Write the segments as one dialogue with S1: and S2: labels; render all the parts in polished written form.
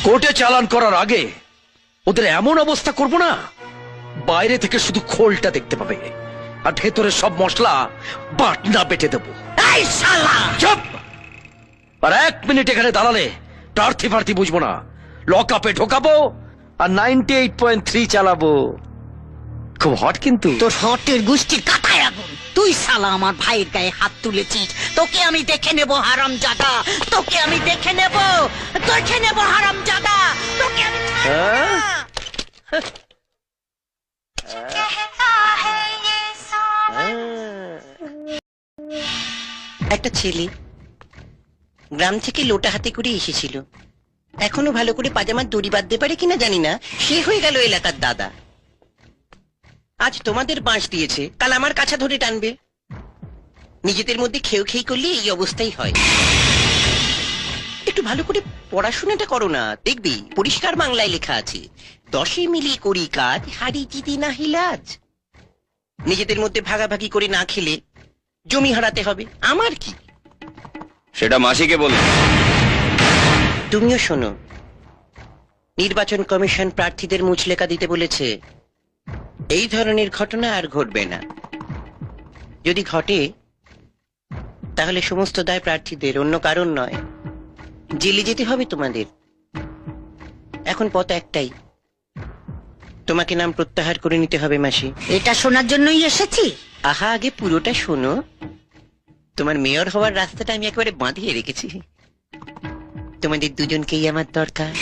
S1: কোর্টে চালান করার আগে ওদের এমন অবস্থা করব না, বাইরে থেকে শুধু খোলটা দেখতে পাবে আর ভেতরে সব মশলা বাটনা বেটে দেবো।
S2: এই শালা!
S1: চুপ! আর 1 মিনিট এখানে দাঁড়ালে প্রার্থী প্রার্থী বুঝবো না, লক আপে ঢোকাবো আর 98.3 চালাবো। খুব হট কিন্তু।
S2: তোর হটের গোষ্ঠীর কাটায় আগুন। তুই শালা আমার ভাইয়ের গায়ে হাত তুলেছিস, তোকে আমি দেখে নেব হারামজাদা, তোকে আমি দেখে নেব হারামজাদা, তোকে আমি একটা ছেলে গ্রাম থেকে লোটা হাতে করে এসেছিল, এখনো ভালো করে পাজামার দড়ি বাঁধতে পারে কিনা জানি না, সে হয়ে গেল এলাকার দাদা। আজ তোমাদের বাঁশ দিয়েছে, কাল আমার কাছা ধরে টানবে। নিজেদের মধ্যে খেউ খেই করলে এই অবস্থাই হয়। একটু ভালো করে পড়াশোনাটা করো না, দেখবি পরিষ্কার বাংলায় লেখা আছে, 10 মিলি করি কাজ, হাড়ি জিতি না হিলাজ। নিজেদের মধ্যে ভাগাভাগি করে না খেলে জমি হারাতে হবে, আমার কি?
S3: সেটা মাসিকে বলুন।
S2: তুমিও শোনো, নির্বাচন কমিশন প্রার্থীদের মুচলেকা দিতে বলেছে। এই ধরনের ঘটনা আর ঘটবে না। যদি ঘটে তাহলে সমস্ত দায় প্রার্থীদের, অন্য কারণ নয়। জেলে যেতে হবে তোমাদের। এখন পথ একটাই, তোমাকে নাম প্রত্যাহার করে নিতে হবে মাসি।
S4: এটা শোনার জন্যই এসেছি।
S2: আহা, আগে পুরোটা শোনো। তোমার মেয়র হওয়ার রাস্তাটা আমি একেবারে বাঁধিয়ে রেখেছি। তোমাদের দুজনকেই আমার দরকার।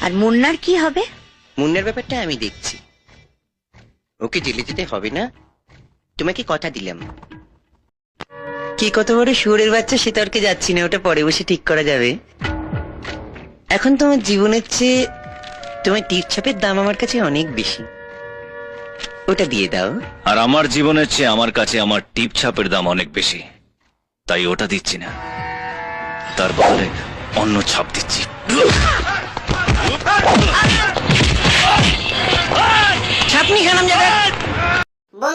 S4: আর মুন্নার কি হবে?
S2: মুন্নার ব্যাপারটা আমি দেখছি। ওকে জেলে যেতে হবে না, তোমাকে কথা দিলাম। কি কত বড় শুয়োরের বাচ্চা সে তর্কে যাচ্ছি না, ওটা পরে বসে ঠিক করা যাবে। এখন তোমার জীবনের চেয়ে তোমার টিপছাপের দাম আমার কাছে অনেক বেশি, ওটা দিয়ে দাও।
S3: আর আমার জীবনের চেয়ে আমার কাছে আমার টিপ ছাপের দাম অনেক বেশি, তাই ওটা দিচ্ছি না, তার বদলে অন্য ছাপ দিচ্ছি।